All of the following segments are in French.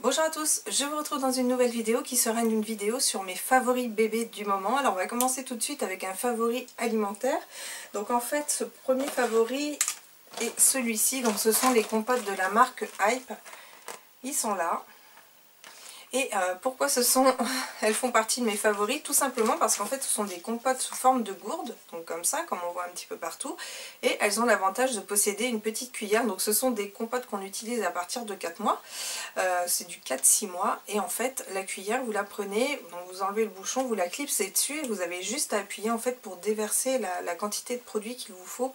Bonjour à tous, je vous retrouve dans une nouvelle vidéo qui sera une vidéo sur mes favoris bébés du moment. Alors on va commencer tout de suite avec un favori alimentaire. Donc en fait ce premier favori est celui-ci, donc ce sont les compotes de la marque Hype. Ils sont là. Et pourquoi elles font partie de mes favoris? Tout simplement parce qu'en fait ce sont des compotes sous forme de gourde, donc comme ça, comme on voit un petit peu partout, et elles ont l'avantage de posséder une petite cuillère. Donc ce sont des compotes qu'on utilise à partir de 4 mois, c'est du 4-6 mois, et en fait la cuillère vous la prenez, donc vous enlevez le bouchon, vous la clipsez dessus et vous avez juste à appuyer en fait pour déverser la quantité de produit qu'il vous faut.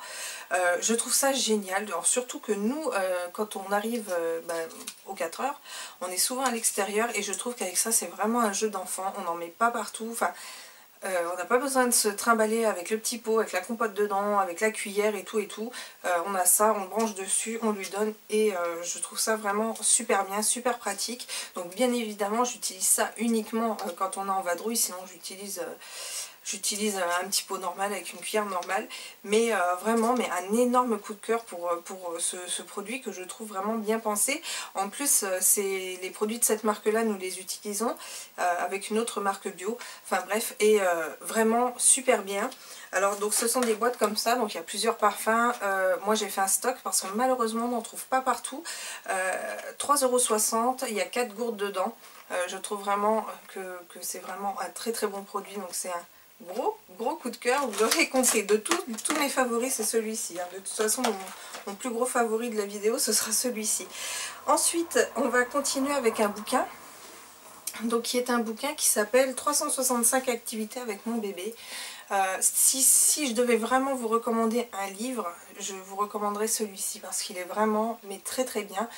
Je trouve ça génial. Alors, surtout que nous quand on arrive aux 4 heures, on est souvent à l'extérieur et je trouve qu'avec ça c'est vraiment un jeu d'enfant, on n'en met pas partout, enfin on n'a pas besoin de se trimballer avec le petit pot, avec la compote dedans, avec la cuillère et tout et tout. On a ça, on branche dessus, on lui donne et je trouve ça vraiment super bien, super pratique. Donc bien évidemment j'utilise ça uniquement quand on est en vadrouille, sinon j'utilise un petit pot normal avec une cuillère normale, mais vraiment un énorme coup de cœur pour ce produit que je trouve vraiment bien pensé. En plus c'est les produits de cette marque là, nous les utilisons avec une autre marque bio, enfin bref, et vraiment super bien. Alors donc ce sont des boîtes comme ça, donc il y a plusieurs parfums. Moi j'ai fait un stock parce que malheureusement on n'en trouve pas partout. 3,60 €, il y a 4 gourdes dedans. Je trouve vraiment que c'est vraiment un très très bon produit, donc c'est un gros coup de cœur. Vous l'aurez compris, de tous mes favoris c'est celui-ci, hein. De toute façon mon plus gros favori de la vidéo ce sera celui-ci. Ensuite on va continuer avec un bouquin, donc qui est un bouquin qui s'appelle 365 activités avec mon bébé. Si je devais vraiment vous recommander un livre, je vous recommanderais celui-ci parce qu'il est vraiment très très bien.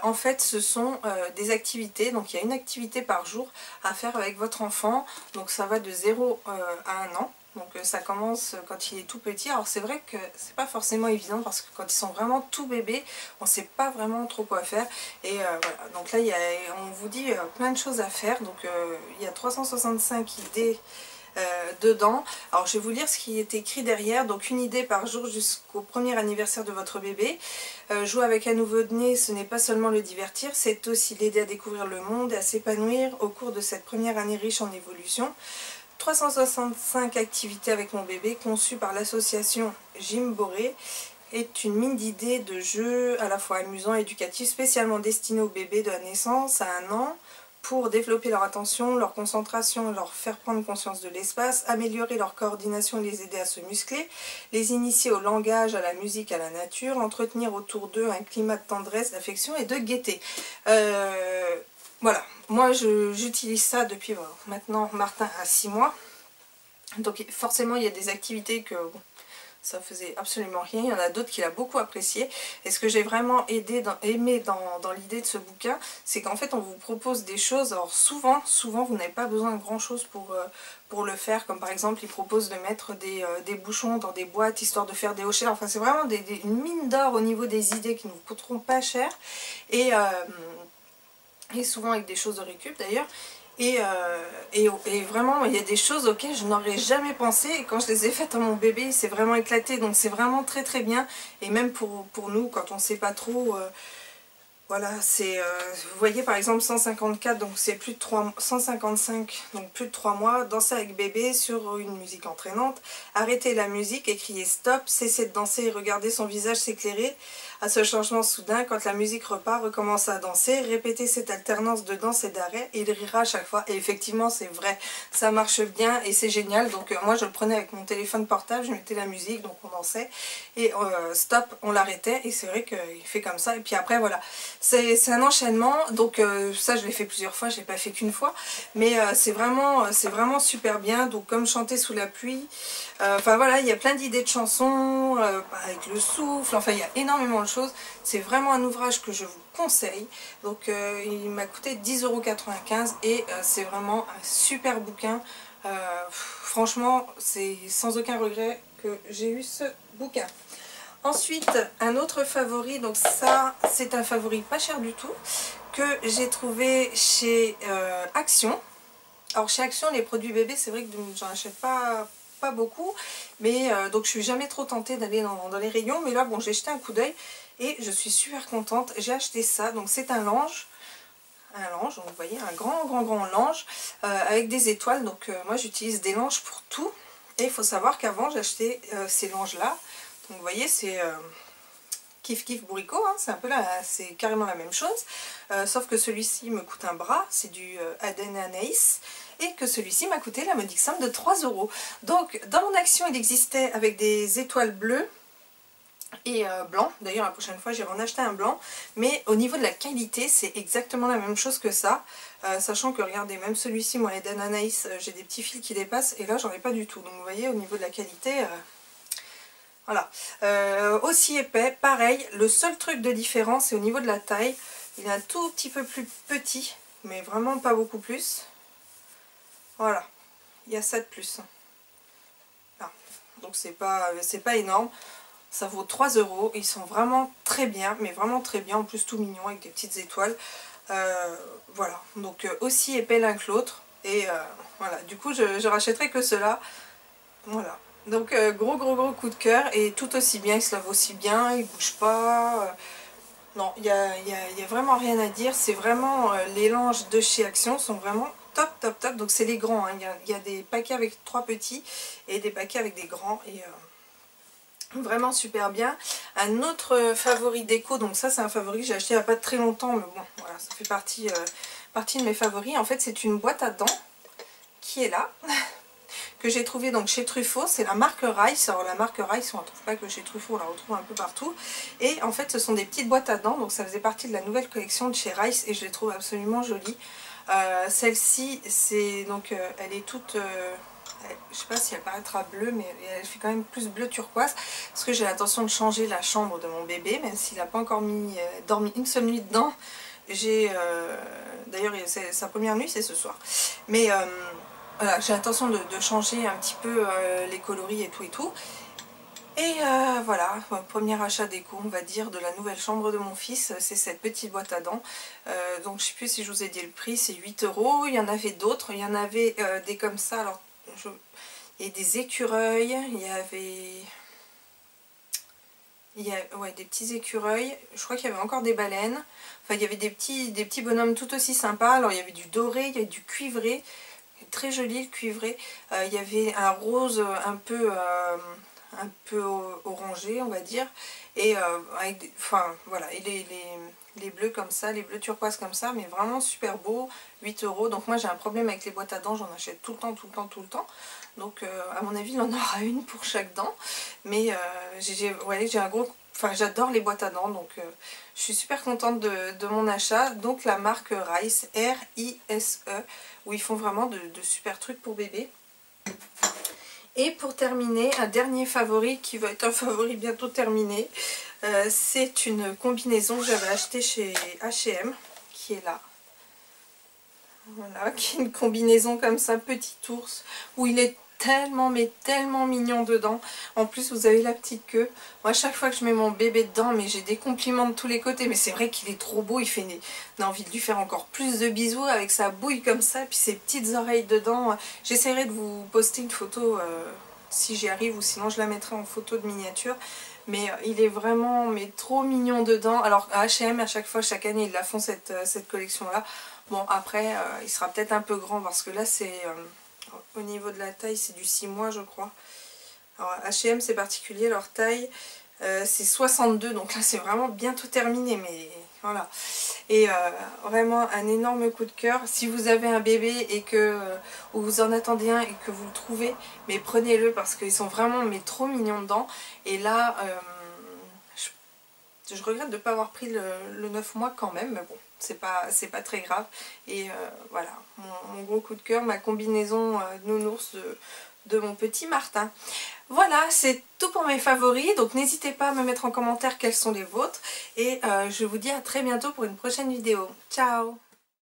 En fait ce sont des activités, donc il y a une activité par jour à faire avec votre enfant, donc ça va de 0 à 1 an. Donc ça commence quand il est tout petit. Alors c'est vrai que c'est pas forcément évident parce que quand ils sont vraiment tout bébés, on sait pas vraiment trop quoi faire. Et voilà, donc là on vous dit plein de choses à faire. Donc il y a 365 idées dedans. Alors je vais vous lire ce qui est écrit derrière. Donc une idée par jour jusqu'au premier anniversaire de votre bébé. Jouer avec un nouveau-né, ce n'est pas seulement le divertir, c'est aussi l'aider à découvrir le monde et à s'épanouir au cours de cette première année riche en évolution. 365 activités avec mon bébé, conçue par l'association Jimboré, est une mine d'idées de jeux à la fois amusants et éducatifs, spécialement destinés aux bébés de la naissance à 1 an, pour développer leur attention, leur concentration, leur faire prendre conscience de l'espace, améliorer leur coordination et les aider à se muscler, les initier au langage, à la musique, à la nature, entretenir autour d'eux un climat de tendresse, d'affection et de gaieté. Voilà, moi j'utilise ça depuis maintenant Martin a 6 mois, donc forcément il y a des activités que ça faisait absolument rien, il y en a d'autres qu'il a beaucoup apprécié. Et ce que j'ai vraiment aimé dans l'idée de ce bouquin, c'est qu'en fait on vous propose des choses. Alors souvent vous n'avez pas besoin de grand chose pour le faire, comme par exemple il propose de mettre des bouchons dans des boîtes histoire de faire des hochets. Enfin c'est vraiment une mine d'or au niveau des idées qui ne vous coûteront pas cher, et souvent avec des choses de récup d'ailleurs. Et vraiment il y a des choses auxquelles je n'aurais jamais pensé, et quand je les ai faites à mon bébé il s'est vraiment éclaté, donc c'est vraiment très très bien. Et même pour nous quand on ne sait pas trop, voilà, c'est vous voyez par exemple 154, donc c'est plus de 155, donc plus de 3 mois, danser avec bébé sur une musique entraînante, arrêter la musique et crier stop, cesser de danser et regarder son visage s'éclairer à ce changement soudain, quand la musique repart, recommencer à danser, répéter cette alternance de danse et d'arrêt, et il rira à chaque fois. Et effectivement c'est vrai, ça marche bien et c'est génial. Donc moi je le prenais avec mon téléphone portable, je mettais la musique, donc on dansait, et stop, on l'arrêtait, et c'est vrai qu'il fait comme ça. Et puis après voilà, c'est un enchaînement, donc ça je l'ai fait plusieurs fois, je l'ai pas fait qu'une fois, mais c'est vraiment super bien. Donc comme chanter sous la pluie, enfin voilà, il y a plein d'idées de chansons avec le souffle, enfin il y a énormément de choses. C'est vraiment un ouvrage que je vous conseille. Donc il m'a coûté 10,95 € et c'est vraiment un super bouquin. Franchement c'est sans aucun regret que j'ai eu ce bouquin. Ensuite, un autre favori, donc ça c'est un favori pas cher du tout, que j'ai trouvé chez Action. Alors chez Action, les produits bébés, c'est vrai que j'en achète pas beaucoup, mais donc je suis jamais trop tentée d'aller dans les rayons, mais là bon, j'ai jeté un coup d'œil et je suis super contente. J'ai acheté ça, donc c'est un linge un lange, donc vous voyez un grand lange avec des étoiles. Donc moi j'utilise des langes pour tout. Et il faut savoir qu'avant j'achetais ces langes là. Donc vous voyez c'est Kif Kif Bourricot, hein, c'est un peu là, c'est carrément la même chose. Sauf que celui-ci me coûte un bras, c'est du Aden Anaïs. Et que celui-ci m'a coûté la modique somme de 3 €. Donc dans mon action il existait avec des étoiles bleues et blanc. D'ailleurs la prochaine fois j'irai en acheter un blanc, mais au niveau de la qualité c'est exactement la même chose que ça, sachant que regardez, même celui-ci, moi Eden Anaïs, j'ai des petits fils qui dépassent et là j'en ai pas du tout. Donc vous voyez au niveau de la qualité, voilà. Aussi épais, pareil, le seul truc de différence c'est au niveau de la taille. Il est un tout petit peu plus petit, mais vraiment pas beaucoup plus. Voilà, il y a ça de plus. Ah. Donc c'est pas énorme. Ça vaut 3 €, ils sont vraiment très bien, mais vraiment très bien, en plus tout mignon avec des petites étoiles. Voilà, donc aussi épais l'un que l'autre. Et voilà, du coup je rachèterai que cela. Voilà, donc gros coup de cœur, et tout aussi bien, il se lave aussi bien, il bouge pas. Non, il y a vraiment rien à dire, c'est vraiment les langes de chez Action sont vraiment top. Donc c'est les grands, hein. Il y a des paquets avec 3 petits et des paquets avec des grands, et vraiment super bien. Un autre favori déco, donc ça c'est un favori que j'ai acheté il n'y a pas très longtemps, mais bon voilà, ça fait partie de mes favoris. En fait c'est une boîte à dents qui est là, que j'ai trouvé donc chez Truffaut, c'est la marque Rice. Alors la marque Rice on ne la trouve pas que chez Truffaut, on la retrouve un peu partout. Et en fait ce sont des petites boîtes à dents, donc ça faisait partie de la nouvelle collection de chez Rice et je les trouve absolument jolies. Celle-ci c'est donc elle est toute... je sais pas si elle paraîtra bleue, mais elle fait quand même plus bleu turquoise, parce que j'ai l'intention de changer la chambre de mon bébé, même s'il n'a pas encore dormi une seule nuit dedans. D'ailleurs sa première nuit c'est ce soir, mais voilà, j'ai l'intention de changer un petit peu les coloris et tout. Et voilà, premier achat déco on va dire de la nouvelle chambre de mon fils, c'est cette petite boîte à dents. Donc je sais plus si je vous ai dit le prix, c'est 8 €. Il y en avait d'autres, il y en avait des comme ça. Alors il y a des écureuils, ouais, des petits écureuils, je crois qu'il y avait encore des baleines, enfin il y avait des petits bonhommes tout aussi sympas. Alors il y avait du doré, il y avait du cuivré, très joli le cuivré, il y avait un rose un peu orangé on va dire, et enfin voilà, et les bleus comme ça, les bleus turquoise comme ça, mais vraiment super beau. 8 €. Donc moi j'ai un problème avec les boîtes à dents, j'en achète tout le temps. Donc à mon avis il en aura une pour chaque dent. Mais j'ai un gros... Enfin j'adore les boîtes à dents, donc je suis super contente de mon achat. Donc la marque Rice, R-I-S-E, où ils font vraiment de super trucs pour bébé. Et pour terminer, un dernier favori qui va être un favori bientôt terminé. C'est une combinaison que j'avais achetée chez H&M, qui est là. Voilà, qui est une combinaison comme ça, petit ours, où il est tellement, mais tellement mignon dedans. En plus vous avez la petite queue. Moi chaque fois que je mets mon bébé dedans, mais j'ai des compliments de tous les côtés, mais c'est vrai qu'il est trop beau, on a envie de lui faire encore plus de bisous avec sa bouille comme ça, puis ses petites oreilles dedans. J'essaierai de vous poster une photo si j'y arrive, ou sinon je la mettrai en photo de miniature. Mais il est vraiment trop mignon dedans. Alors à H&M à chaque fois, chaque année ils la font cette collection là. Bon après il sera peut-être un peu grand, parce que là c'est... au niveau de la taille c'est du 6 mois je crois. Alors H&M c'est particulier, leur taille c'est 62, donc là c'est vraiment bientôt terminé, mais voilà. Et vraiment un énorme coup de cœur. Si vous avez un bébé et que ou vous en attendez un et que vous le trouvez, mais prenez-le, parce qu'ils sont vraiment trop mignons dedans. Et là je regrette de ne pas avoir pris le 9 mois quand même, mais bon, c'est pas très grave. Et voilà, mon gros coup de cœur, ma combinaison nounours de mon petit Martin. Voilà, c'est tout pour mes favoris, donc n'hésitez pas à me mettre en commentaire quels sont les vôtres. Et je vous dis à très bientôt pour une prochaine vidéo. Ciao!